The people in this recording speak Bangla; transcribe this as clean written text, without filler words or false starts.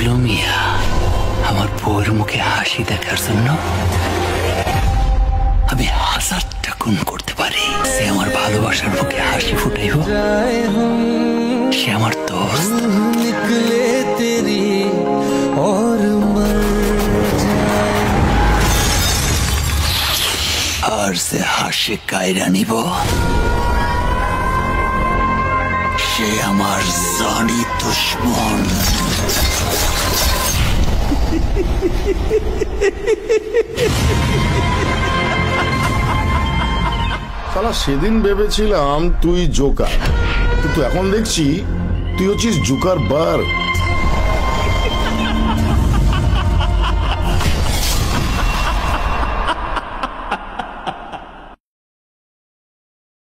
হলো মিয়া আমার বউয়ের মুখে হাসি দেখার জন্য আমি 1000টা খুন করতে পারি। সে আমার ভালোবাসার মুখে হাসি ফুটাইব, সে আমার দোস্ত। নিকলে তেরি और আর সে হাসি কায়রা নিব, সে আমার জানি দুশ্মন। শালা সেদিন ভেবেছিলাম তুই জোকার, কিন্তু এখন দেখছি তুই হচ্ছিস জোকার বার।